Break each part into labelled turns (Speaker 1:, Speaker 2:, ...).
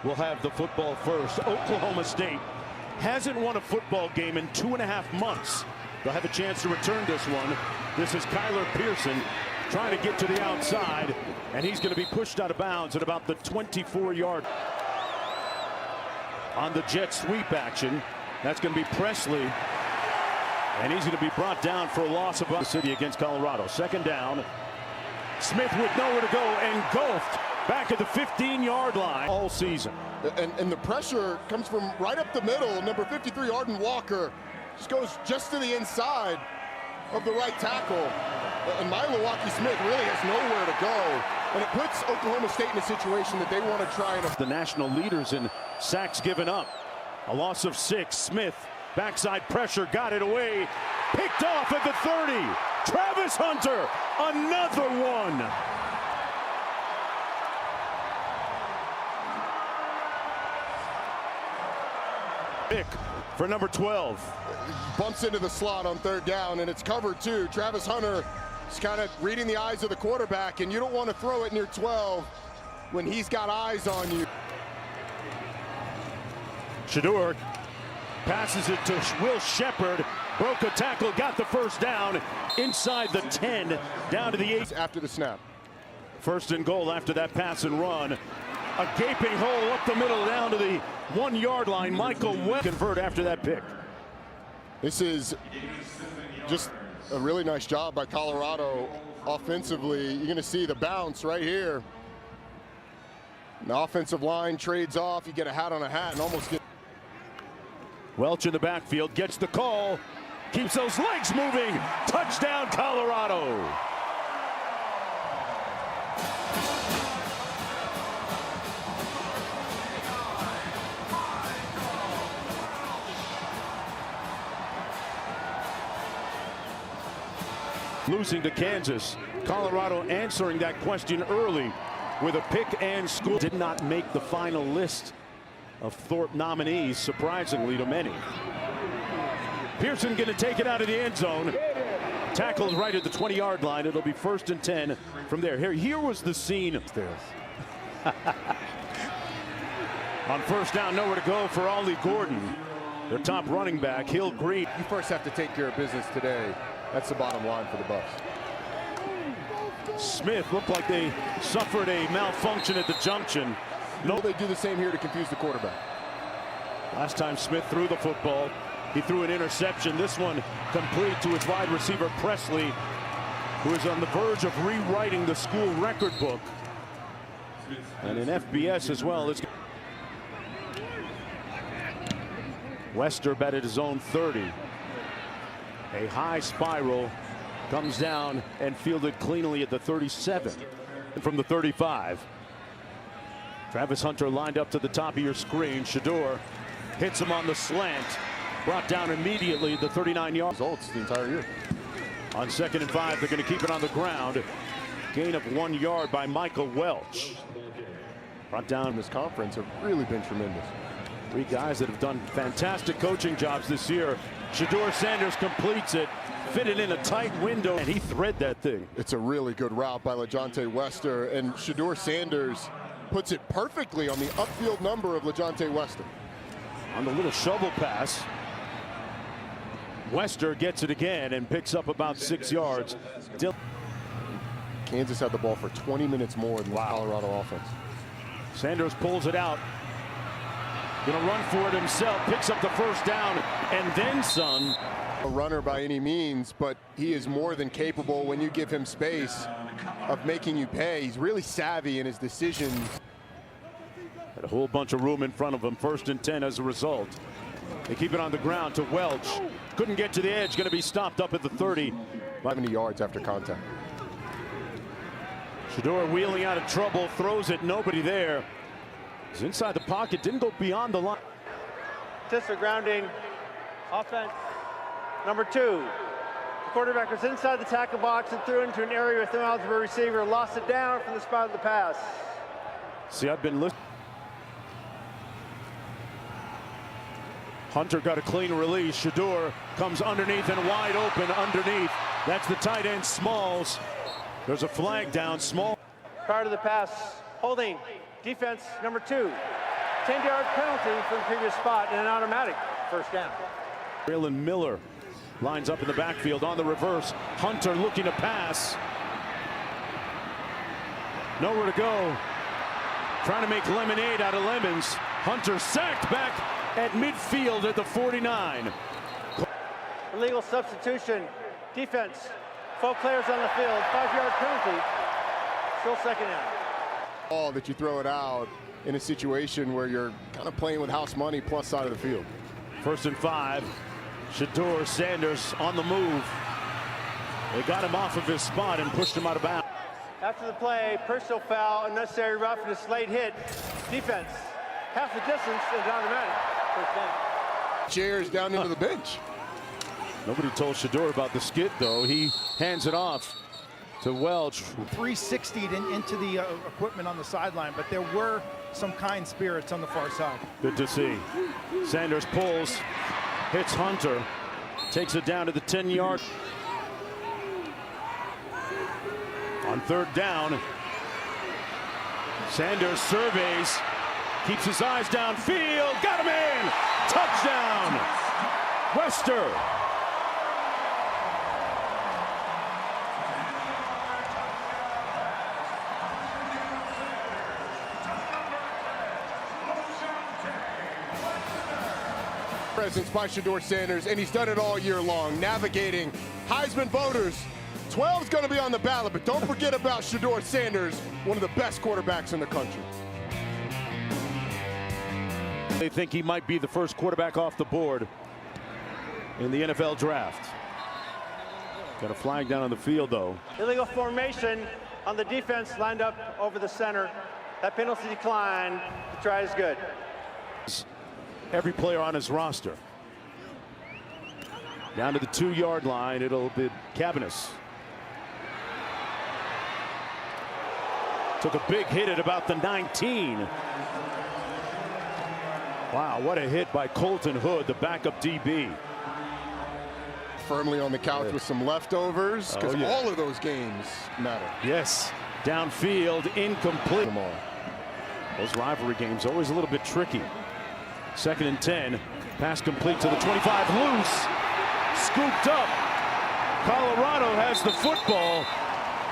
Speaker 1: will have the football first. Oklahoma State hasn't won a football game in 2.5 months. They'll have a chance to return this one. This is Kyler Pearson trying to get to the outside, and he's going to be pushed out of bounds at about the 24-yard. On the jet sweep action, that's going to be Presley, and he's going to be brought down for a loss of the city against Colorado. Second down. Smith with nowhere to go, engulfed back at the 15-yard line all season.
Speaker 2: And the pressure comes from right up the middle. Number 53, Arden Walker, just goes just to the inside of the right tackle. And Milwaukee Smith really has nowhere to go. And it puts Oklahoma State in a situation that they want to try and...
Speaker 1: The national leaders in sacks given up. A loss of 6. Smith, backside pressure, got it away. Picked off at the 30. Travis Hunter, another one. Pick for number 12.
Speaker 2: Bumps into the slot on third down, and it's covered too. Travis Hunter is kind of reading the eyes of the quarterback, and you don't want to throw it near 12 when he's got eyes on you.
Speaker 1: Shedeur passes it to Will Shepherd. Broke a tackle, got the first down inside the 10, down to the 8.
Speaker 2: After the snap.
Speaker 1: First and goal after that pass and run. A gaping hole up the middle down to the 1-yard line. Michael Webb convert after that pick.
Speaker 2: This is just a really nice job by Colorado offensively. You're going to see the bounce right here. The offensive line trades off. You get a hat on a hat and almost get...
Speaker 1: Welch in the backfield, gets the call, keeps those legs moving. Touchdown, Colorado. Losing to Kansas. Colorado answering that question early with a pick and score. Did not make the final list of Thorpe nominees, surprisingly to many. Pearson going to take it out of the end zone. Tackled right at the 20-yard line. It'll be 1st and 10 from there. Here was the scene. On first down, nowhere to go for Ollie Gordon. Their top running back, Hill Green.
Speaker 2: You first have to take care of business today. That's the bottom line for the Bucs.
Speaker 1: Smith looked like they suffered a malfunction at the junction.
Speaker 2: No, they do the same here to confuse the quarterback.
Speaker 1: Last time Smith threw the football, he threw an interception. This one complete to his wide receiver Presley, who is on the verge of rewriting the school record book. And in FBS as well. It's Wester batted his own 30. A high spiral comes down and fielded cleanly at the 37. From the 35. Travis Hunter lined up to the top of your screen. Shedeur hits him on the slant. Brought down immediately at the 39-yard.
Speaker 2: Results the entire year.
Speaker 1: On 2nd and 5, they're going to keep it on the ground. Gain of 1 yard by Michael Welch. Brought down
Speaker 2: in this conference have really been tremendous.
Speaker 1: 3 guys that have done fantastic coaching jobs this year. Shedeur Sanders completes it. Fitted in a tight window, and he thread that thing.
Speaker 2: It's a really good route by LeJohntay Wester, and Shedeur Sanders puts it perfectly on the upfield number of LeJohntay Wester.
Speaker 1: On the little shovel pass, Wester gets it again and picks up about 6 yards.
Speaker 2: Kansas had the ball for 20 minutes more than the Colorado offense.
Speaker 1: Sanders pulls it out. Gonna run for it himself, picks up the first down, and then some.
Speaker 2: A runner by any means, but he is more than capable when you give him space of making you pay. He's really savvy in his decisions.
Speaker 1: Had a whole bunch of room in front of him. 1st and 10 as a result. They keep it on the ground to Welch. Couldn't get to the edge. Going to be stopped up at the 30.
Speaker 2: 70 yards after contact.
Speaker 1: Shedeur wheeling out of trouble. Throws it. Nobody there. He's inside the pocket. Didn't go beyond the line.
Speaker 3: Tissa grounding. Offense. Number 2. The quarterback was inside the tackle box and threw into an area with no eligible receiver. Lost it down from the spot of the pass.
Speaker 1: See, I've been listening. Hunter got a clean release. Shedeur comes underneath and wide open underneath. That's the tight end, Smalls. There's a flag down. Small.
Speaker 3: Prior to the pass, holding, defense, number 2. 10-yard penalty from the previous spot and an automatic first down.
Speaker 1: Braylon Miller lines up in the backfield on the reverse. Hunter looking to pass. Nowhere to go. Trying to make lemonade out of lemons. Hunter sacked back at midfield at the 49.
Speaker 3: Illegal substitution. Defense. 4 players on the field. 5-yard penalty. Still second down.
Speaker 2: All that you throw it out in a situation where you're kind of playing with house money plus side of the field.
Speaker 1: 1st and 5. Shedeur Sanders on the move. They got him off of his spot and pushed him out of bounds.
Speaker 3: After the play, personal foul, unnecessary roughness, late hit. Defense. Half the distance is automatic. First down.
Speaker 2: Chairs down into the bench.
Speaker 1: Nobody told Shedeur about the skid, though. He hands it off to Welch.
Speaker 4: 360'd into the equipment on the sideline, but there were some kind spirits on the far side.
Speaker 1: Good to see. Sanders pulls, hits Hunter, takes it down to the 10-yard. On 3rd down, Sanders surveys, keeps his eyes downfield, got him in! Touchdown! Wester!
Speaker 2: Presence by Shedeur Sanders, and he's done it all year long, navigating Heisman voters. 12's going to be on the ballot, but don't forget about Shedeur Sanders, one of the best quarterbacks in the country.
Speaker 1: They think he might be the first quarterback off the board in the NFL draft. Got a flag down on the field, though.
Speaker 3: Illegal formation on the defense lined up over the center. That penalty decline. The try is good.
Speaker 1: Every player on his roster. Down to the 2-yard line, it'll be Cavanis. Took a big hit at about the 19. Wow, what a hit by Colton Hood, the backup DB.
Speaker 2: Firmly on the couch with some leftovers, because
Speaker 1: yeah.
Speaker 2: all of those games matter.
Speaker 1: Yes, downfield, incomplete. Those rivalry games always a little bit tricky. 2nd and 10, pass complete to the 25, loose, scooped up. Colorado has the football.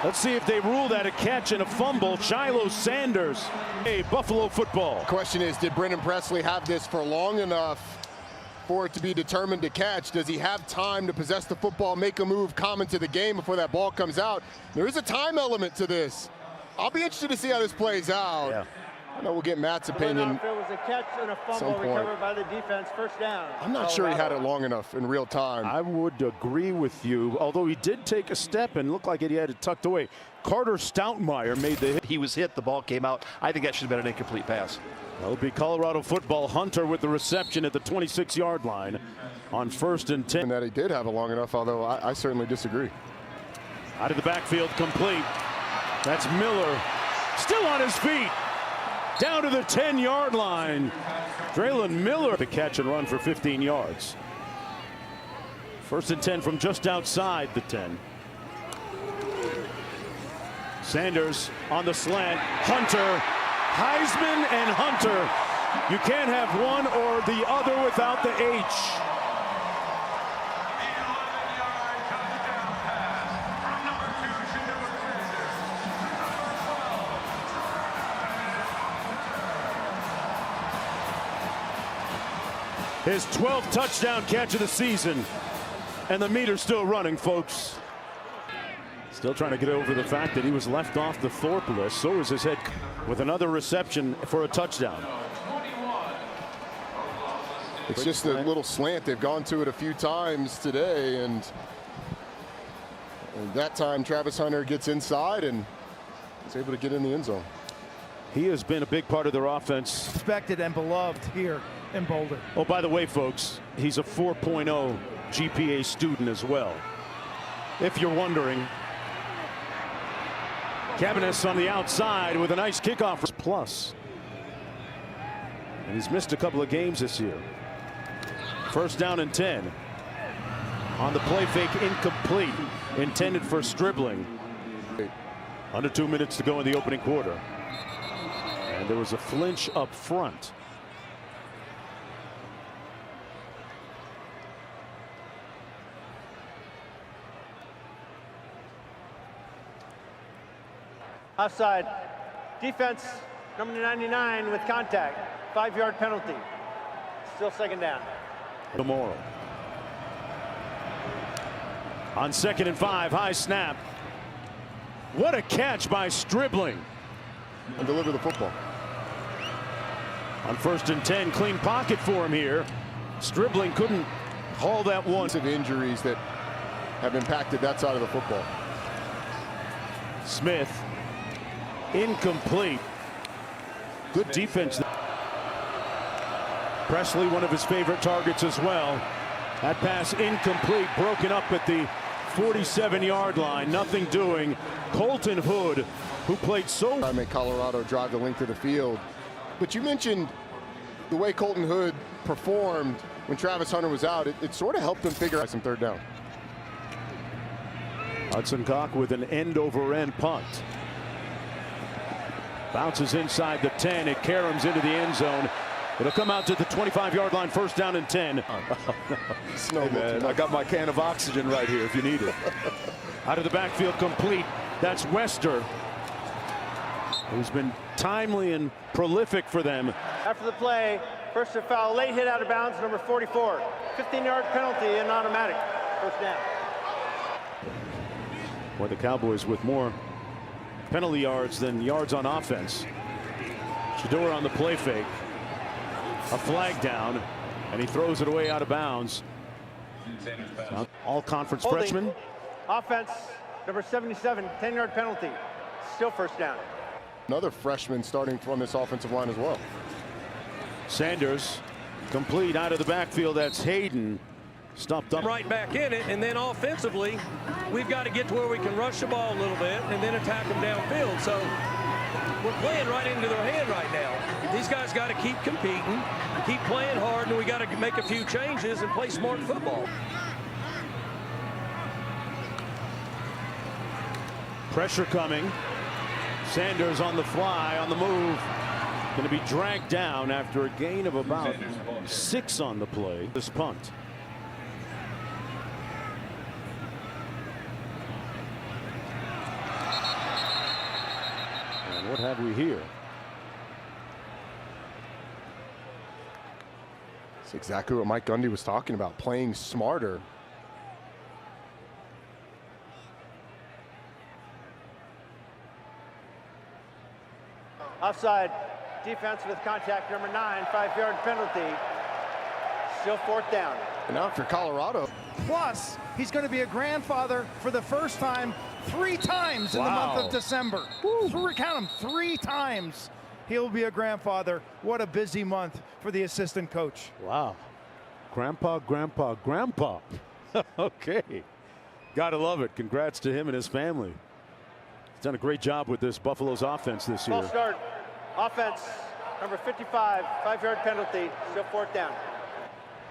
Speaker 1: Let's see if they rule that a catch and a fumble. Shiloh Sanders, a Buffalo football.
Speaker 2: Question is, did Brennan Presley have this for long enough for it to be determined to catch? Does he have time to possess the football, make a move, come into the game before that ball comes out? There is a time element to this. I'll be interested to see how this plays out.
Speaker 1: Yeah.
Speaker 2: I know we'll get Matt's opinion.
Speaker 3: It was a catch and a fumble recovered by the defense. First down.
Speaker 2: I'm not sure he had it long enough in real time.
Speaker 1: I would agree with you, although he did take a step and looked like he had it tucked away. Carter Stoutmeyer made the hit.
Speaker 5: He was hit, the ball came out. I think that should have been an incomplete pass.
Speaker 1: That'll be Colorado football. Hunter with the reception at the 26-yard line on 1st and 10.
Speaker 2: And that he did have it long enough, although I certainly disagree.
Speaker 1: Out of the backfield, complete. That's Miller, still on his feet. Down to the 10-yard line. Braylon Miller the catch and run for 15 yards. 1st and 10 from just outside the 10. Sanders on the slant. Hunter, Heisman and Hunter. You can't have one or the other without the H. His 12th touchdown catch of the season. And the meter's still running, folks. Still trying to get over the fact that he was left off the Thorpe list. So is his head with another reception for a touchdown.
Speaker 2: It's just a little slant. They've gone to it a few times today, and that time Travis Hunter gets inside and is able to get in the end zone.
Speaker 1: He has been a big part of their offense.
Speaker 4: Respected and beloved here in Boulder.
Speaker 1: Oh, by the way, folks, he's a 4.0 GPA student as well. If you're wondering. Cavanis on the outside with a nice kickoff plus. And he's missed a couple of games this year. 1st down and 10. On the play fake, incomplete. Intended for Stribling. Under 2 minutes to go in the opening quarter. And there was a flinch up front.
Speaker 3: Offside. Defense, number 99 with contact. 5-yard penalty. Still second down.
Speaker 1: Tomorrow. On 2nd and 5, high snap. What a catch by Stribling.
Speaker 2: And deliver the football.
Speaker 1: On 1st and 10, clean pocket for him here. Stribling couldn't haul that one.
Speaker 2: Of injuries that have impacted that side of the football.
Speaker 1: Smith, incomplete. Good defense. Presley, one of his favorite targets as well. That pass incomplete, broken up at the 47-yard line. Nothing doing. Colton Hood, who played so.
Speaker 2: I make Colorado drive the length of the field. But you mentioned the way Colton Hood performed when Travis Hunter was out. It sort of helped them figure out some third down.
Speaker 1: Hudson Cock with an end-over-end punt. Bounces inside the 10. It caroms into the end zone. It'll come out to the 25-yard line, 1st down and 10.
Speaker 2: Hey man,
Speaker 1: I got my can of oxygen right here if you need it. Out of the backfield, complete. That's Wester, who's been timely and prolific for them.
Speaker 3: After the play, personal foul, late hit out of bounds, number 44. 15-yard penalty and automatic. 1st down.
Speaker 1: Boy, the Cowboys with more penalty yards than yards on offense. Shedeur on the play fake. A flag down, and he throws it away out of bounds. All conference freshman.
Speaker 3: Offense, number 77, 10-yard penalty. Still 1st down.
Speaker 2: another freshman starting from this offensive line as well.
Speaker 1: Sanders complete out of the backfield. That's Hayden. Stumped up.
Speaker 6: Right back in it, and then offensively, we've got to get to where we can rush the ball a little bit and then attack them downfield. So we're playing right into their hand right now. These guys got to keep competing, keep playing hard, and we got to make a few changes and play smart football.
Speaker 1: Pressure coming. Sanders on the fly, on the move. Going to be dragged down after a gain of about 6 on the play. This punt. And what have we here?
Speaker 2: That's exactly what Mike Gundy was talking about, playing smarter.
Speaker 3: Offside. Defense with contact, number 9, 5-yard penalty. Still 4th down.
Speaker 2: And now for Colorado.
Speaker 4: Plus, he's going to be a grandfather for the first time 3 times in the month of December. Count them, 3 times he'll be a grandfather. What a busy month for the assistant coach.
Speaker 1: Wow. Grandpa. Okay. Gotta love it. Congrats to him and his family. He's done a great job with this Buffalo's offense this year.
Speaker 3: False start. Offense, number 55, 5-yard penalty, still 4th down.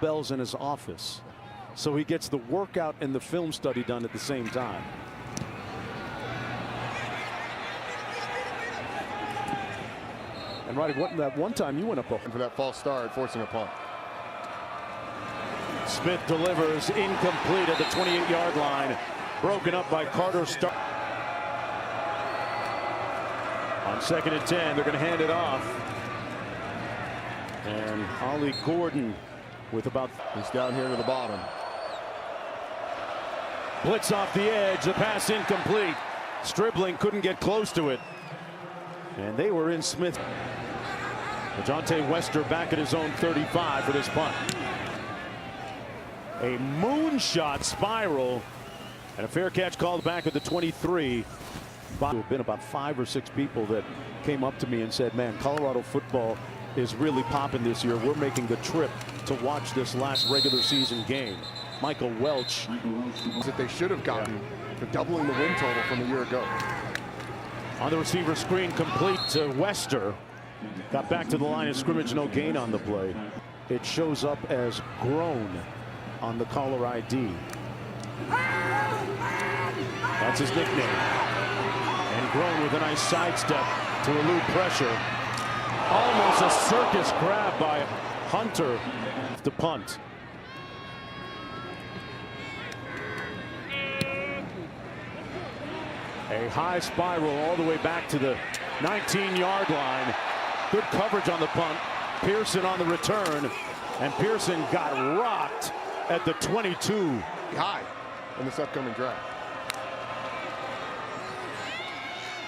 Speaker 1: Bell's in his office, so he gets the workout and the film study done at the same time. And right, that one time you went up
Speaker 2: And for that false start, forcing a punt.
Speaker 1: Smith delivers incomplete at the 28-yard line, broken up by Carter Stark. On 2nd and 10, they're going to hand it off. And Ollie Gordon with about.
Speaker 2: He's down here to the bottom.
Speaker 1: Blitz off the edge, the pass incomplete. Stribling couldn't get close to it. And they were in Smith. DeJounte Wester back at his own 35 for this punt. A moonshot spiral and a fair catch called back at the 23. There have been about 5 or 6 people that came up to me and said, man, Colorado football is really popping this year. We're making the trip to watch this last regular season game. Michael Welch.
Speaker 2: That they should have gotten for doubling the win total from a year ago.
Speaker 1: On the receiver screen, complete to Wester. Got back to the line of scrimmage, no gain on the play. It shows up as Grown on the caller ID. That's his nickname. And Grown with a nice sidestep to elude pressure. Almost a circus grab by Hunter to punt. A high spiral all the way back to the 19-yard line. Good coverage on the punt. Pearson on the return. And Pearson got rocked at the 22.
Speaker 2: High in this upcoming draft.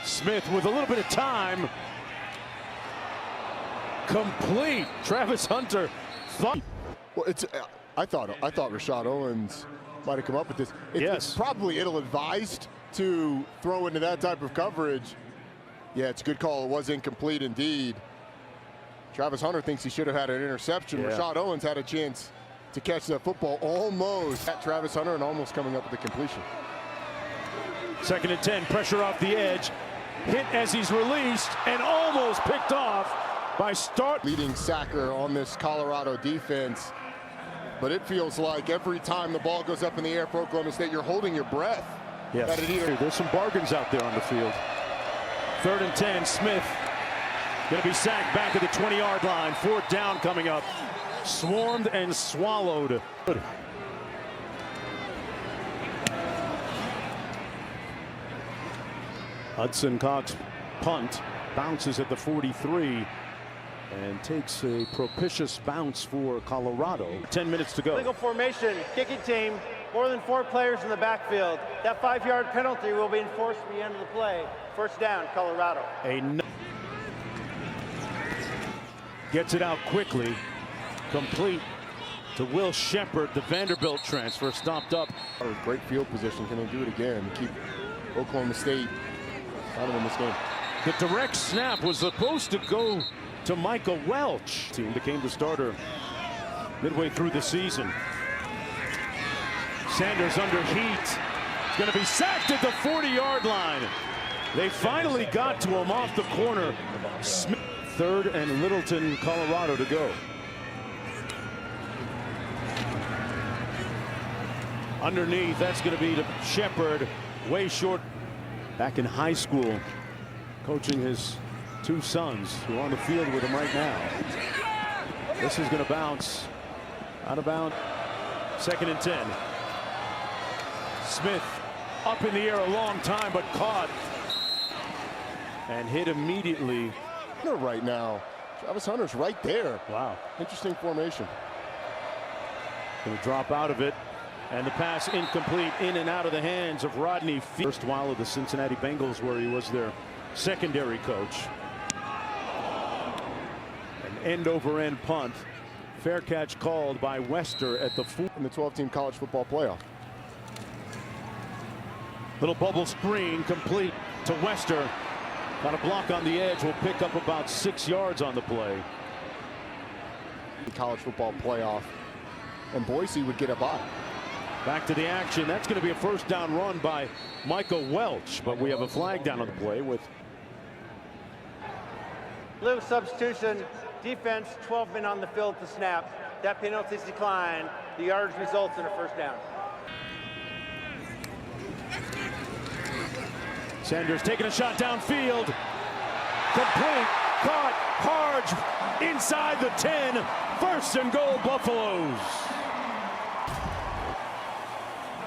Speaker 1: Smith with a little bit of time. Complete. Travis Hunter.
Speaker 2: Well, I thought Rashad Owens might have come up with this. It's probably ill-advised to throw into that type of coverage. Yeah, it's a good call. It was incomplete indeed. Travis Hunter thinks he should have had an interception.
Speaker 1: Yeah.
Speaker 2: Rashad Owens had a chance to catch that football almost at Travis Hunter and almost coming up with the completion.
Speaker 1: 2nd and 10, pressure off the edge. Hit as he's released and almost picked off by
Speaker 2: leading sacker on this Colorado defense. But it feels like every time the ball goes up in the air for Oklahoma State, you're holding your breath.
Speaker 1: Yes. There's some bargains out there on the field. 3rd and 10, Smith going to be sacked back at the 20-yard line. 4th down coming up. Swarmed and swallowed. Hudson Cox punt, bounces at the 43 and takes a propitious bounce for Colorado. 10 minutes to go.
Speaker 3: Legal formation, kicking team, more than 4 players in the backfield. That 5-yard penalty will be enforced at the end of the play. 1st down, Colorado.
Speaker 1: Gets it out quickly. Complete to Will Shepard, the Vanderbilt transfer, stopped up.
Speaker 2: Great field position. Can they do it again? Keep Oklahoma State out of this game.
Speaker 1: The direct snap was supposed to go to Michael Welch. Team became the starter midway through the season. Sanders under heat. He's going to be sacked at the 40-yard line. They finally got to him off the corner. Smith, 3rd and Littleton, Colorado to go. Underneath, that's going to be to Shepard, way short. Back in high school, coaching his 2 sons who are on the field with him right now. This is going to bounce out of bounds. 2nd and 10. Smith up in the air a long time, but caught and hit immediately.
Speaker 2: Right now, Travis Hunter's right there.
Speaker 1: Wow.
Speaker 2: Interesting formation.
Speaker 1: Going to drop out of it. And the pass incomplete, in and out of the hands of Rodney Field. First while of the Cincinnati Bengals, where he was their secondary coach. An end-over-end punt. Fair catch called by Wester at the 4.
Speaker 2: In the 12-team college football playoff.
Speaker 1: Little bubble screen complete to Wester. Got a block on the edge. Will pick up about 6 yards on the play.
Speaker 2: The college football playoff. And Boise would get a bye.
Speaker 1: Back to the action. That's going to be a 1st down run by Michael Welch, but we have a flag down on the play with
Speaker 3: Little substitution, defense, 12 men on the field to snap. That penalty is declined. The yardage results in a 1st down.
Speaker 1: Sanders taking a shot downfield. Complete, caught, Harge inside the 10. 1st and goal, Buffaloes.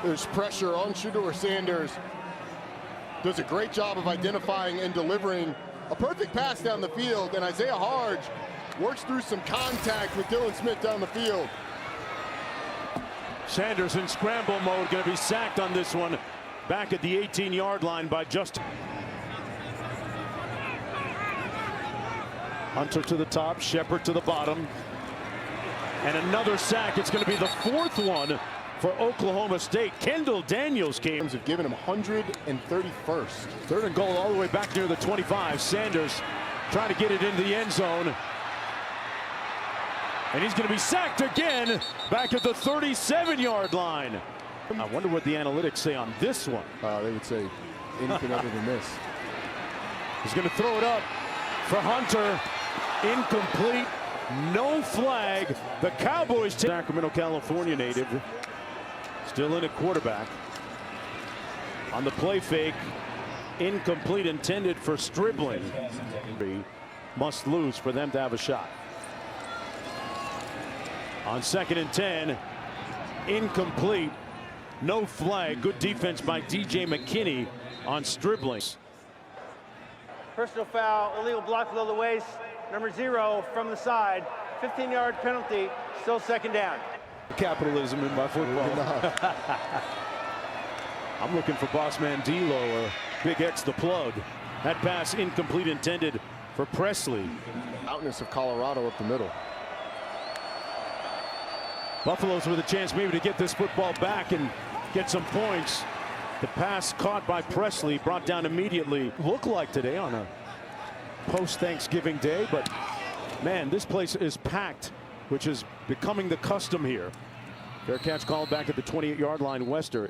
Speaker 2: There's pressure on Shedeur Sanders. Does a great job of identifying and delivering a perfect pass down the field, and Isaiah Harge works through some contact with Dylan Smith down the field.
Speaker 1: Sanders in scramble mode, going to be sacked on this one. Back at the 18-yard line by Justin. Hunter to the top, Shepard to the bottom. And another sack. It's going to be the 4th one for Oklahoma State. Kendall Daniels came.
Speaker 2: Have given him 131st.
Speaker 1: 3rd and goal all the way back near the 25. Sanders trying to get it into the end zone. And he's going to be sacked again back at the 37-yard line. I wonder what the analytics say on this one.
Speaker 2: They would say anything other than this.
Speaker 1: He's going to throw it up for Hunter. Incomplete. No flag. The Cowboys take Sacramento, California native. Still in at quarterback. On the play fake. Incomplete, intended for Stribling. Must lose for them to have a shot. On 2nd and 10. Incomplete. No flag. Good defense by DJ McKinney. on Striblings.
Speaker 3: Personal foul, illegal block below the waist, number 0 from the side, 15-yard penalty, still second down.
Speaker 1: Capitalism in my football. I'm looking for boss man D'Lo or Big X the plug. That pass incomplete, intended for Presley.
Speaker 2: Outness of Colorado up the middle.
Speaker 1: Buffaloes with a chance maybe to get this football back and get some points. The pass caught by Presley, brought down immediately. Look like today on a post-Thanksgiving day, but man, this place is packed, which is becoming the custom here. Fair catch called back at the 28-yard line. Wester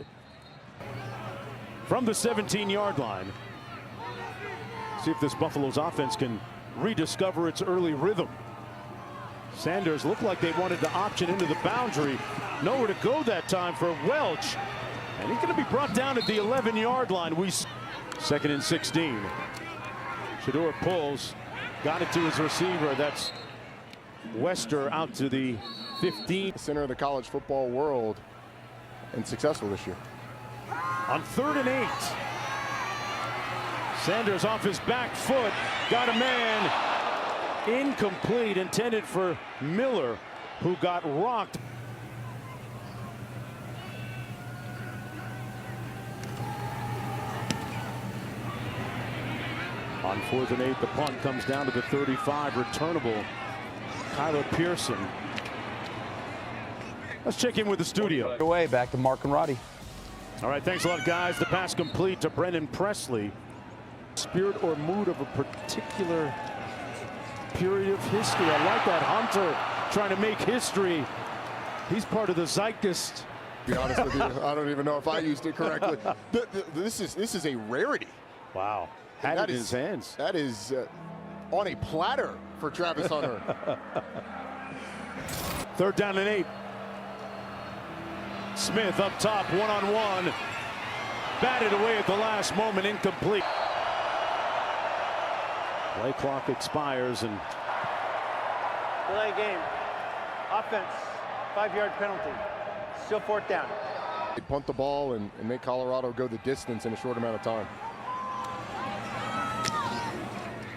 Speaker 1: from the 17-yard line. See if this Buffaloes offense can rediscover its early rhythm. Sanders looked like they wanted to option into the boundary. Nowhere to go that time for Welch. And he's going to be brought down at the 11-yard line. Second and 16. Shedeur pulls. Got it to his receiver. That's Wester out to the 15.
Speaker 2: Center of the college football world and successful this year.
Speaker 1: On 3rd and 8. Sanders off his back foot. Got a man. Incomplete, intended for Miller, who got rocked. On 4th and 8, the punt comes down to the 35, returnable. Kyler Pearson. Let's check in with the studio.
Speaker 7: Away, back to Mark and Roddy.
Speaker 1: All right, thanks a lot, guys. The pass complete to Brennan Presley. Spirit or mood of a particular period of history. I like that. Hunter trying to make history. He's part of the zeitgeist.
Speaker 2: To be honest with you, I don't even know if I used it correctly. This is a rarity.
Speaker 1: Wow. Had it in his hands.
Speaker 2: That is on a platter for Travis Hunter.
Speaker 1: 3rd down and 8. Smith up top, one-on-one. Batted away at the last moment, incomplete. Play clock expires and
Speaker 3: Delay game. Offense, 5-yard penalty. Still 4th down.
Speaker 2: They punt the ball and make Colorado go the distance in a short amount of time.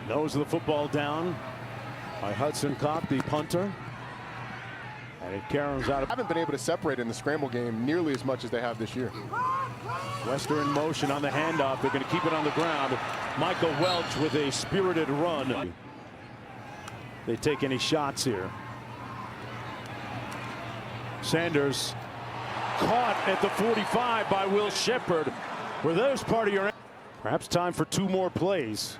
Speaker 1: nose of the football down by Hudson Kopp, the punter. And it caroms out.
Speaker 2: Haven't been able to separate in the scramble game nearly as much as they have this year.
Speaker 1: Wester in motion on the handoff. They're going to keep it on the ground. Michael Welch with a spirited run. They take any shots here. Sanders caught at the 45 by Will Shepard. Were those part of your... Perhaps time for 2 more plays.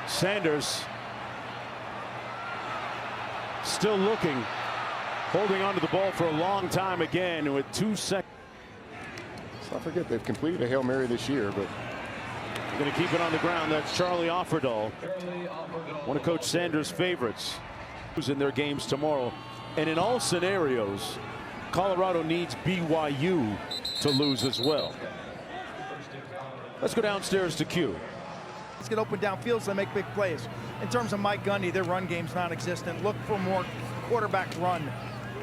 Speaker 1: Sanders still looking, holding onto the ball for a long time again with 2 seconds.
Speaker 2: Let's not forget they've completed a Hail Mary this year, but
Speaker 1: they're going to keep it on the ground. That's Charlie Offerdahl, one of Coach Sanders' favorites, who's in their games tomorrow. And in all scenarios, Colorado needs BYU to lose as well. Let's go downstairs to Q.
Speaker 4: Let's get open downfield so they make big plays. In terms of Mike Gundy, their run game's non-existent. Look for more quarterback run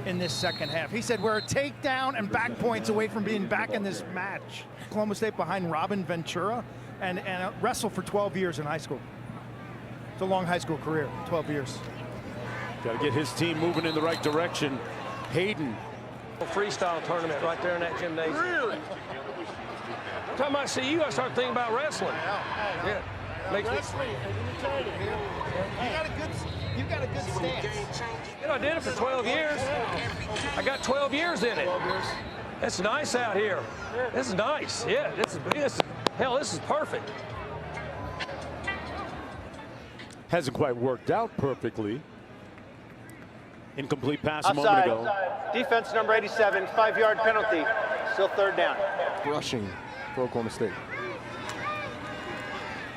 Speaker 4: in this second half. He said we're a takedown and back points away from being back in this match. Oklahoma State behind Robin Ventura and wrestled for 12 years in high school. It's a long high school career, 12 years.
Speaker 1: Got to get his team moving in the right direction. Hayden.
Speaker 6: Freestyle tournament right there in that gymnasium. Really? Talking about CU, I start thinking about wrestling. Yeah. Makes
Speaker 4: Wrestling, you got a good stance.
Speaker 6: You know, I did it for 12 years. I got 12 years in it. It's nice out here. This is nice. Yeah, this is perfect.
Speaker 1: Hasn't quite worked out perfectly. Incomplete pass a moment ago.
Speaker 3: Defense number 87, 5-yard penalty. Still 3rd down.
Speaker 2: rushing for Oklahoma State.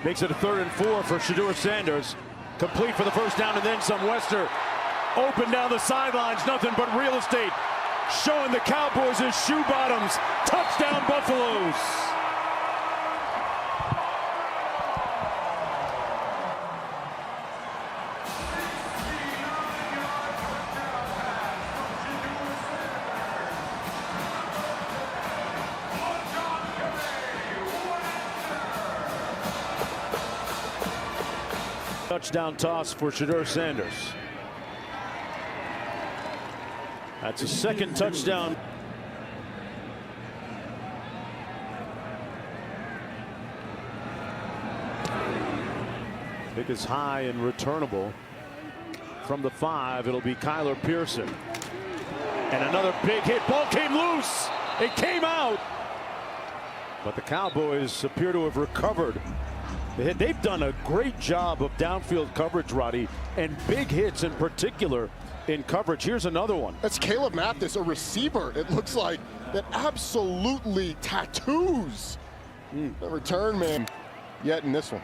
Speaker 1: Makes it a 3rd and 4 for Shedeur Sanders. Complete for the first down and then some. Wester open down the sidelines. Nothing but real estate. Showing the Cowboys his shoe bottoms. Touchdown Buffaloes. touchdown toss for Shedeur Sanders. That's a second touchdown. Pick is high and returnable. From the 5, it'll be Kyler Pearson. And another big hit. Ball came loose. It came out. But the Cowboys appear to have recovered the hit. They've done a great job of downfield coverage, Roddy, and big hits in particular in coverage. Here's another one.
Speaker 2: That's Caleb Mathis, a receiver, it looks like, that absolutely tattoos the return man yet in this one.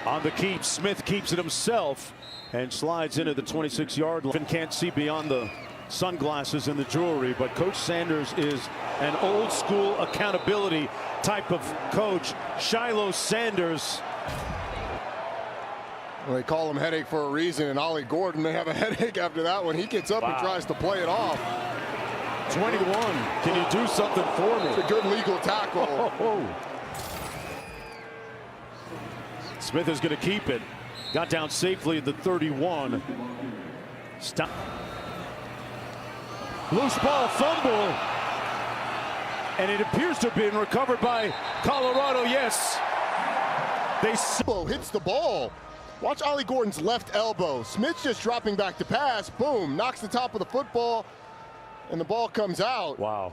Speaker 1: On the keep, Smith keeps it himself and slides into the 26-yard line. Can't see beyond the sunglasses and the jewelry, but Coach Sanders is an old school accountability type of coach. Shiloh Sanders.
Speaker 2: Well, they call him headache for a reason, and Ollie Gordon may have a headache after that one. He gets up and tries to play it off.
Speaker 1: 21. Can you do something for me?
Speaker 2: It's a good legal tackle.
Speaker 1: Smith is going to keep it. Got down safely at the 31. Stop. Loose ball fumble. And it appears to have been recovered by Colorado. Yes.
Speaker 2: Hits the ball. Watch Ollie Gordon's left elbow. Smith's just dropping back to pass. Boom. Knocks the top of the football. And the ball comes out.
Speaker 1: Wow.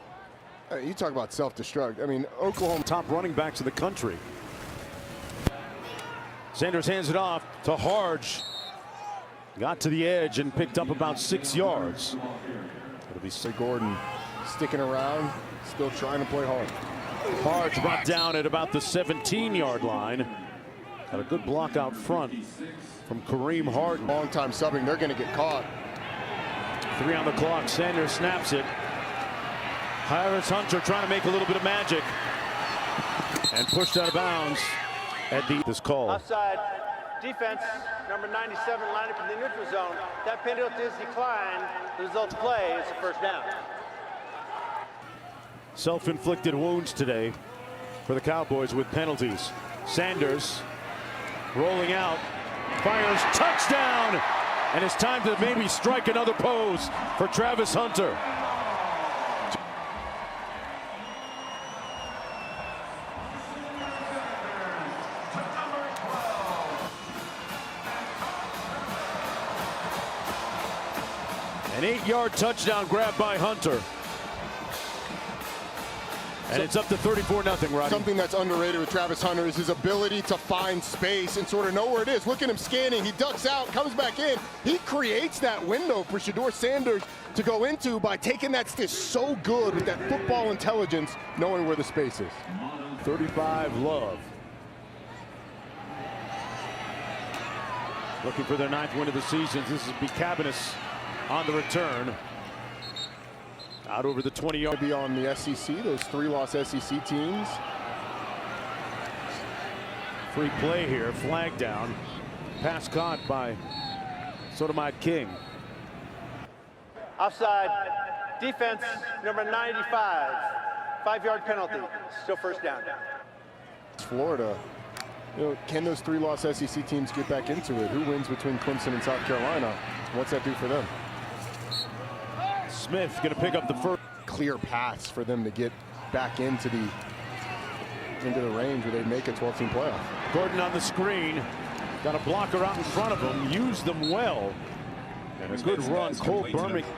Speaker 2: You talk about self-destruct. I mean, Oklahoma.
Speaker 1: Top running backs in the country. Sanders hands it off to Harge. Got to the edge and picked up about 6 yards. It'll be
Speaker 2: Gordon sticking around, still trying to play hard.
Speaker 1: Harge brought down at about the 17-yard line. Got a good block out front from Kareem Harden.
Speaker 2: Long time subbing, they're going to get caught.
Speaker 1: 3 on the clock. Sanders snaps it. Harris Hunter trying to make a little bit of magic and pushed out of bounds at this call.
Speaker 3: Offside. Defense, number 97, lined up in the neutral zone. That penalty is declined. The result of play is a first down.
Speaker 1: Self-inflicted wounds today for the Cowboys with penalties. Sanders rolling out, fires, touchdown, and it's time to maybe strike another pose for Travis Hunter. An 8-yard touchdown grab by Hunter. And it's up to 34-0, Roddy.
Speaker 2: Something that's underrated with Travis Hunter is his ability to find space and sort of know where it is. Look at him scanning. He ducks out, comes back in. He creates that window for Shedeur Sanders to go into by taking that stitch so good with that football intelligence, knowing where the space is.
Speaker 1: 35 Love. Looking for their 9th win of the season. This is Buchanan on the return. Out over the 20-yard.
Speaker 2: Be on the SEC, those 3-loss SEC teams.
Speaker 1: Free play here, flag down. Pass caught by Sotomayor King.
Speaker 3: Offside. Defense, number 95. 5-yard penalty. Still first down.
Speaker 2: Florida. You know, can those 3-loss SEC teams get back into it? Who wins between Clemson and South Carolina? What's that do for them?
Speaker 1: Smith going to pick up the first.
Speaker 2: Clear paths for them to get back into the range where they make a 12-team playoff.
Speaker 1: Gordon on the screen. Got a blocker out in front of him. Used them well. And a good run. Cole Birmingham.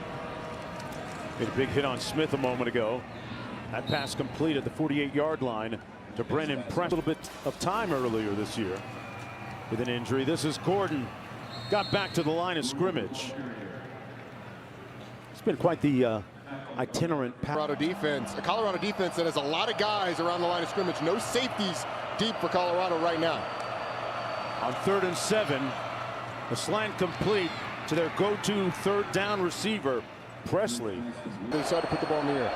Speaker 1: Made a big hit on Smith a moment ago. That pass complete at the 48-yard line to Brennan Press. A little bit of time earlier this year with an injury. This is Gordon. Got back to the line of scrimmage. It's been quite the itinerant pass.
Speaker 2: A Colorado defense that has a lot of guys around the line of scrimmage. No safeties deep for Colorado right now.
Speaker 1: On 3rd and 7, the slant complete to their go-to 3rd down receiver, Presley.
Speaker 2: They decided to put the ball in the air.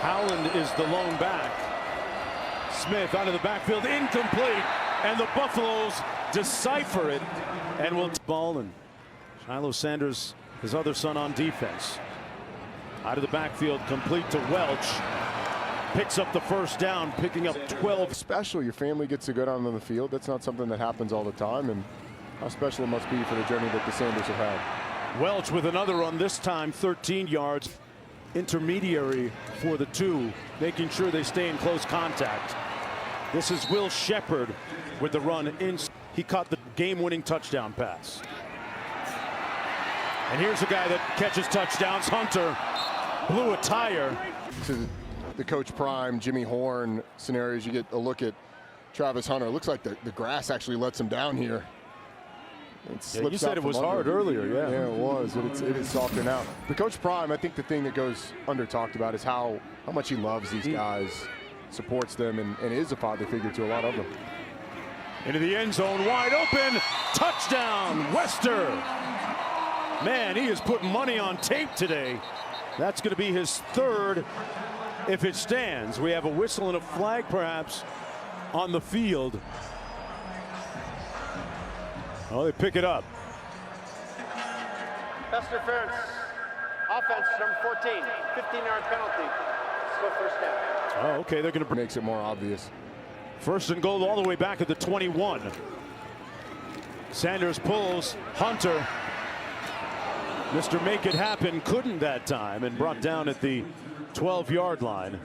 Speaker 1: Howland is the lone back. Smith out of the backfield, incomplete, and the Buffaloes decipher it and will ball. And Shiloh Sanders, his other son on defense. Out of the backfield, complete to Welch. picks up the first down, picking up 12.
Speaker 2: Special, your family gets to go down on the field. That's not something that happens all the time, and how special it must be for the journey that the Sanders have had.
Speaker 1: Welch with another run, this time 13 yards. Intermediary for the two, making sure they stay in close contact. This is Will Shepherd with the run in. He caught the game-winning touchdown pass. And here's a guy that catches touchdowns. Hunter blew a tire.
Speaker 2: To the Coach Prime, Jimmy Horn scenarios, you get a look at Travis Hunter. It looks like the grass actually lets him down here.
Speaker 1: Yeah, you said it was hard earlier, yeah.
Speaker 2: Yeah, it was, but it is softer now. But Coach Prime, I think the thing that goes under talked about is how much he loves these guys, supports them, and is a father figure to a lot of them.
Speaker 1: Into the end zone, wide open, touchdown, Wester. Man, he is putting money on tape today. That's going to be his third if it stands. We have a whistle and a flag perhaps on the field. Oh, they pick it up.
Speaker 3: Pass interference. Offense, number 14. 15-yard penalty. Still first down.
Speaker 1: Oh, okay, they're going to
Speaker 2: Makes it more obvious.
Speaker 1: first and goal all the way back at the 21. Sanders pulls Hunter. Mr. Make It Happen couldn't that time and brought down at the 12-yard line.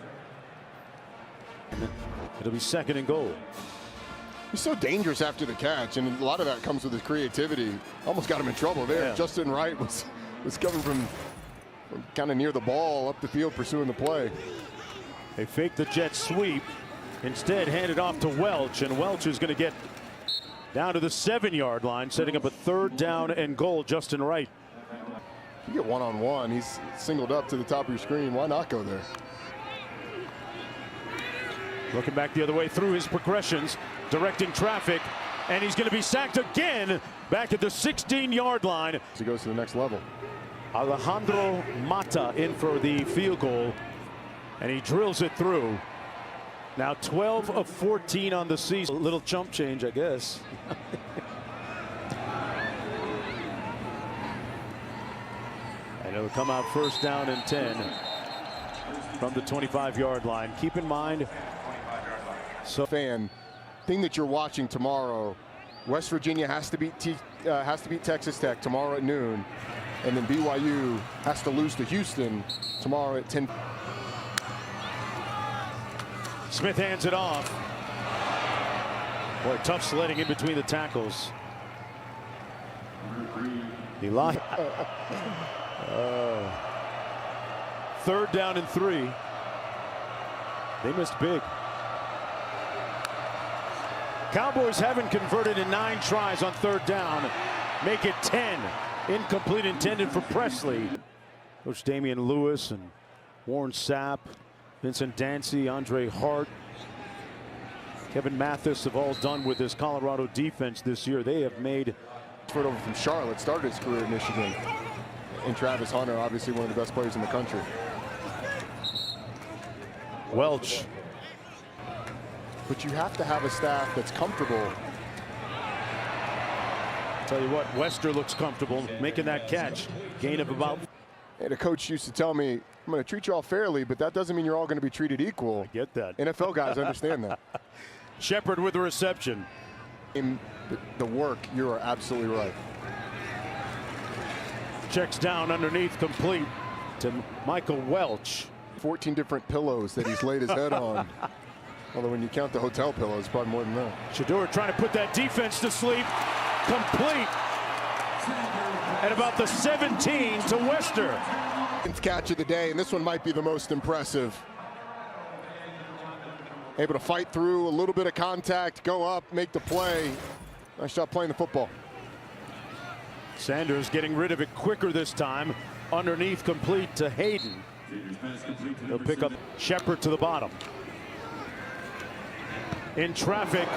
Speaker 1: It'll be second and goal.
Speaker 2: He's so dangerous after the catch, and a lot of that comes with his creativity. Almost got him in trouble there.
Speaker 1: Yeah.
Speaker 2: Justin Wright was coming from kind of near the ball up the field pursuing the play.
Speaker 1: They fake the jet sweep. Instead, hand it off to Welch, and Welch is going to get down to the 7-yard line, setting up a third down and goal. Justin Wright.
Speaker 2: You get one-on-one, he's singled up to the top of your screen. Why not go there?
Speaker 1: Looking back the other way through his progressions, directing traffic, and he's going to be sacked again back at the 16-yard line.
Speaker 2: So he goes to the next level.
Speaker 1: Alejandro Mata in for the field goal, and he drills it through. Now 12 of 14 on the season. A little chump change, I guess. And it'll come out first down and 10 from the 25-yard line. Keep in mind,
Speaker 2: So thing that you're watching tomorrow, West Virginia has to beat Texas Tech tomorrow at noon, and then BYU has to lose to Houston tomorrow at 10.
Speaker 1: Smith hands it off. Boy, tough sledding in between the tackles. Eli. Third down and 3. They missed big. Cowboys haven't converted in 9 tries on third down. Make it 10. Incomplete intended for Presley. Coach Damian Lewis and Warren Sapp, Vincent Dancy, Andre Hart, Kevin Mathis have all done with this Colorado defense this year. They have made.
Speaker 2: Transferred over from Charlotte, started his career in Michigan. And Travis Hunter, obviously one of the best players in the country.
Speaker 1: Welch.
Speaker 2: But you have to have a staff that's comfortable.
Speaker 1: Tell you what, Wester looks comfortable making that catch. Gain of about.
Speaker 2: And a coach used to tell me, I'm going to treat you all fairly, but that doesn't mean you're all going to be treated equal.
Speaker 1: Get that.
Speaker 2: NFL guys understand that.
Speaker 1: Shepherd with the reception.
Speaker 2: In the work, you are absolutely right.
Speaker 1: Checks down underneath, complete to Michael Welch.
Speaker 2: 14 different pillows that he's laid his head on. Although when you count the hotel pillows, probably more than that.
Speaker 1: Shedeur trying to put that defense to sleep. Complete. At about the 17 to Wester.
Speaker 2: Catch of the day, and this one might be the most impressive. Able to fight through a little bit of contact, go up, make the play. Nice job playing the football.
Speaker 1: Sanders getting rid of it quicker this time. Underneath, complete to Hayden. He'll pick up Shepherd to the bottom. In traffic,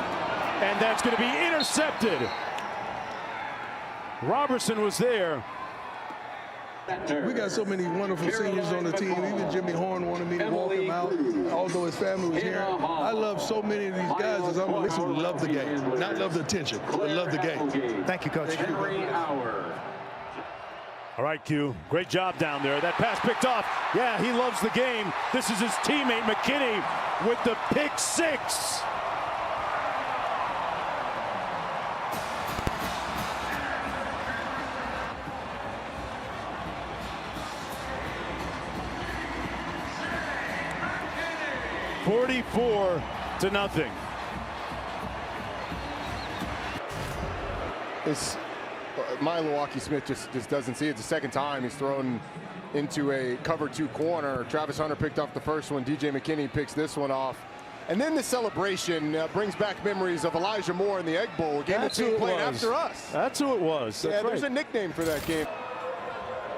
Speaker 1: and that's going to be intercepted. Robertson was there.
Speaker 7: We got so many wonderful seniors on the team. Even Jimmy Horn wanted me to walk him out, although his family was here. I love so many of these guys as I'm listening. Love the game, not love the attention, but love the game.
Speaker 4: Thank you, Coach.
Speaker 1: All right, Q. Great job down there. That pass picked off. Yeah, he loves the game. This is his teammate McKinney with the pick six. $44-0.
Speaker 2: My Milwaukee Smith just doesn't see it. It's the second time he's thrown into a cover 2 corner. Travis Hunter picked off the first one. DJ McKinney picks this one off. And then the celebration brings back memories of Elijah Moore in the Egg Bowl. A game that's being played after us.
Speaker 1: That's who it was. That's right.
Speaker 2: There's a nickname for that game.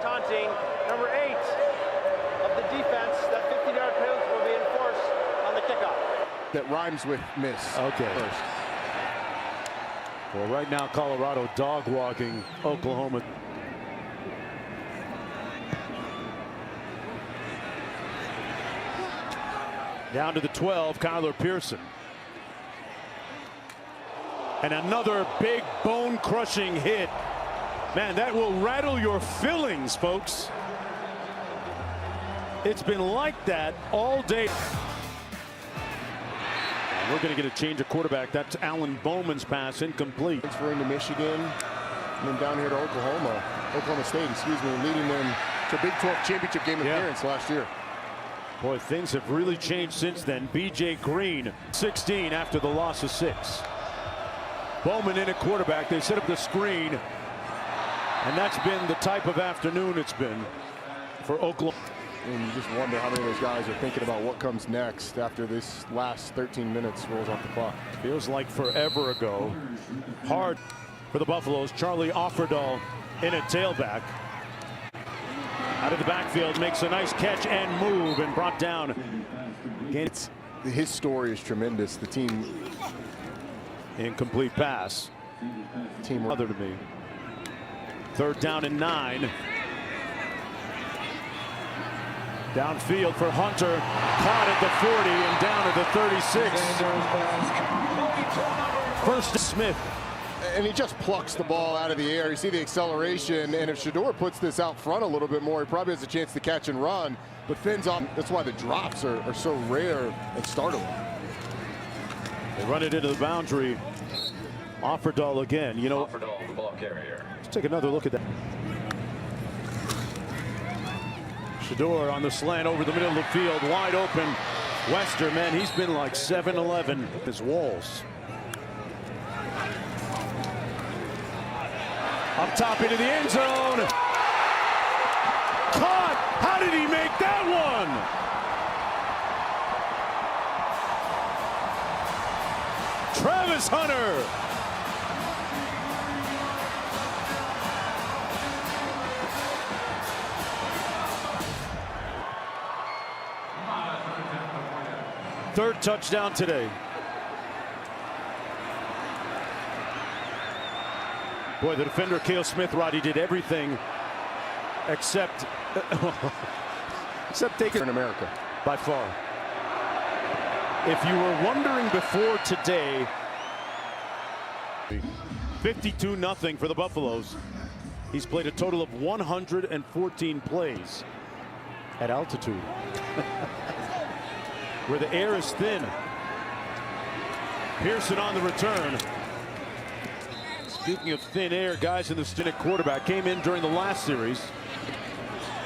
Speaker 3: Taunting number 8 of the defense. That 50-yard penalty will be enforced on the kickoff.
Speaker 2: That rhymes with miss.
Speaker 1: Okay.
Speaker 2: First.
Speaker 1: Well, right now, Colorado dog walking Oklahoma. Down to the 12, Kyler Pearson. And another big bone-crushing hit. Man, that will rattle your fillings, folks. It's been like that all day. We're going to get a change of quarterback. That's Alan Bowman's pass, incomplete.
Speaker 2: Transferring to Michigan, and then down here to Oklahoma State, leading them to a Big 12 championship game appearance last year.
Speaker 1: Boy, things have really changed since then. B.J. Green, 16 after the loss of 6. Bowman in at quarterback. They set up the screen, and that's been the type of afternoon it's been for Oklahoma.
Speaker 2: And you just wonder how many of those guys are thinking about what comes next after this last 13 minutes rolls off the clock.
Speaker 1: Feels like forever ago. Hard for the Buffaloes. Charlie Offerdahl in at tailback. Out of the backfield, makes a nice catch and move, and brought down.
Speaker 2: His story is tremendous. The team.
Speaker 1: Incomplete pass.
Speaker 2: Team
Speaker 1: other to me. 3rd down and 9. Downfield for Hunter, caught at the 40 and down at the 36. First to Smith.
Speaker 2: And he just plucks the ball out of the air. You see the acceleration, and if Shedeur puts this out front a little bit more, he probably has a chance to catch and run. But Finn's off. That's why the drops are so rare and startling.
Speaker 1: They run it into the boundary. Offerdahl again. You know,
Speaker 8: Offerdahl, the ball carrier.
Speaker 1: Let's take another look at that. Shedeur on the slant over the middle of the field, wide open. Wester, man, he's been like 7-11. His walls. Up top into the end zone. Caught! How did he make that one? Travis Hunter. Third touchdown today. Boy, the defender, Cale Smith, Roddy, did everything except taking
Speaker 2: in America
Speaker 1: by far. If you were wondering before today, 52-0 for the Buffaloes. He's played a total of 114 plays at altitude. Where the air is thin. Pearson on the return. Speaking of thin air, guys in the stint at quarterback came in during the last series.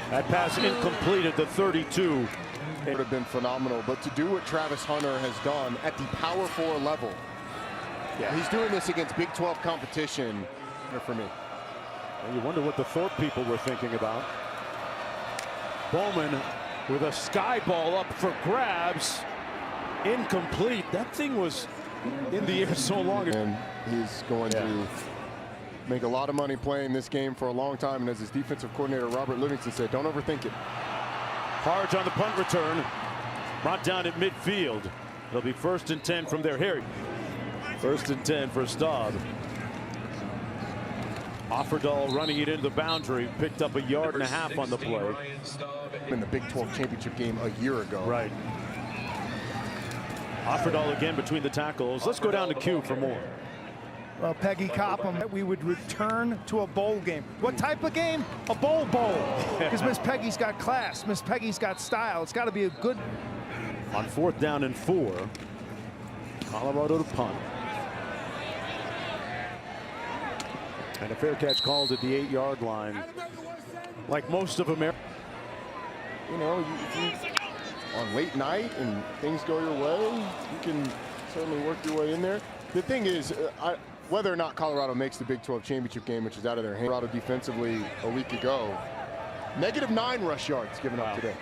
Speaker 1: That pass incomplete at the 32.
Speaker 2: It would have been phenomenal, but to do what Travis Hunter has done at the Power 4 level, he's doing this against Big 12 competition for me.
Speaker 1: And you wonder what the Thorpe people were thinking about. Bowman with a sky ball up for grabs. Incomplete. That thing was in the air so long.
Speaker 2: And he's going to make a lot of money playing this game for a long time. And as his defensive coordinator, Robert Livingston, said, don't overthink it.
Speaker 1: Harge on the punt return. Brought down at midfield. It'll be 1st and 10 from their Harry. 1st and 10 for Staub. Offerdahl running it into the boundary, picked up a yard and a half on the play.
Speaker 2: In the Big 12 championship game a year ago.
Speaker 1: Right. Offerdahl again between the tackles. Let's go down to Q for more.
Speaker 4: Peggy Copham, that we would return to a bowl game. What type of game? A bowl. Because Miss Peggy's got class. Miss Peggy's got style. It's got to be a good.
Speaker 1: On 4th down and 4, Colorado to punt. And a fair catch called at the 8-yard line. Like most of America.
Speaker 2: You know, on late night and things go your way, you can certainly work your way in there. The thing is, whether or not Colorado makes the Big 12 championship game, which is out of their hands. Colorado defensively a week ago, -9 rush yards given up today.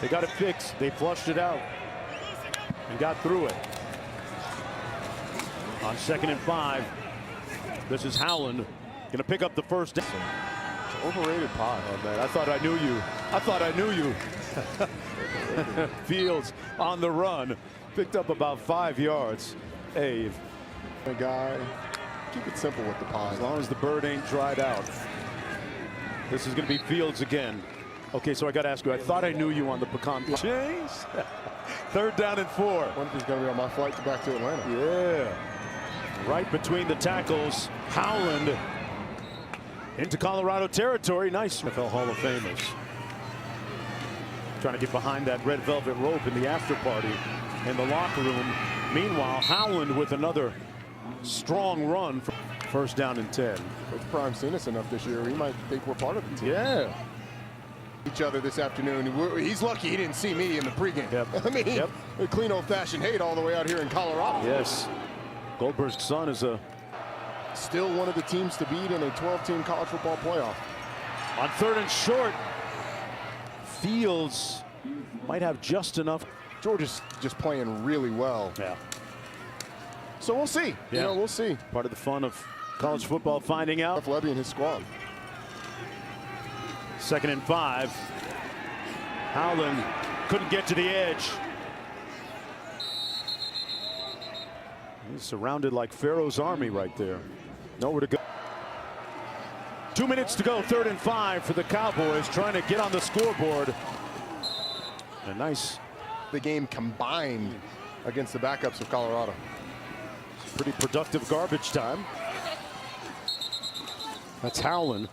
Speaker 1: They got it fixed. They flushed it out and got through it. On 2nd and 5, this is Howland going to pick up the first down.
Speaker 2: Overrated pie.
Speaker 1: Oh, man, I thought I knew you. I thought I knew you. Fields on the run. Picked up about 5 yards. Hey,
Speaker 2: a guy, keep it simple with the pie.
Speaker 1: as long as the bird ain't dried out. This is going to be Fields again. Okay, so I got to ask you, I thought I knew you on the pecan. James. 3rd down and 4.
Speaker 2: I wonder if he's going to be on my flight back to Atlanta.
Speaker 1: Yeah. Right between the tackles, Howland into Colorado territory. Nice. NFL Hall of Famers. Trying to get behind that red velvet rope in the after party in the locker room. Meanwhile, Howland with another strong run for 1st down and 10.
Speaker 2: Coach Prime seen us enough this year. He might think we're part of the team.
Speaker 1: Yeah.
Speaker 2: Each other this afternoon. He's lucky he didn't see me in the pregame.
Speaker 1: Yep.
Speaker 2: I mean,
Speaker 1: Yep.
Speaker 2: a clean old-fashioned hate all the way out here in Colorado.
Speaker 1: Yes. Goldberg's son is
Speaker 2: still one of the teams to beat in a 12-team college football playoff.
Speaker 1: on 3rd and short. Fields might have just enough.
Speaker 2: Georgia's just playing really well.
Speaker 1: Yeah.
Speaker 2: So we'll see.
Speaker 1: Yeah.
Speaker 2: You know, we'll see.
Speaker 1: Part of the fun of college football, finding out.
Speaker 2: Jeff Lebby and his squad.
Speaker 1: 2nd and 5. Howland couldn't get to the edge. He's surrounded like Pharaoh's army right there. Nowhere to go. 2 minutes to go, 3rd and 5 for the Cowboys, trying to get on the scoreboard. A nice.
Speaker 2: The game combined against the backups of Colorado.
Speaker 1: Pretty productive garbage time. That's Howland.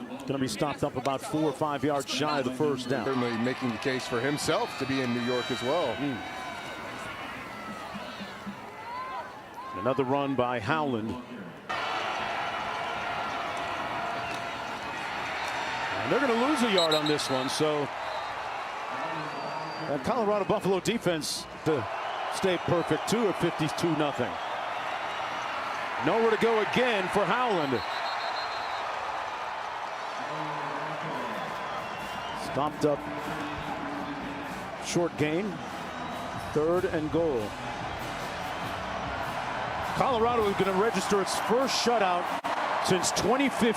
Speaker 1: Going to be stopped up about 4 or 5 yards shy of the 1st down.
Speaker 2: Certainly making the case for himself to be in New York as well.
Speaker 1: Another run by Howland. And they're going to lose a yard on this one, so that Colorado Buffalo defense to stay perfect too at 52-0. Nowhere to go again for Howland. Stopped up. Short gain. 3rd and goal. Colorado is going to register its first shutout since 2015.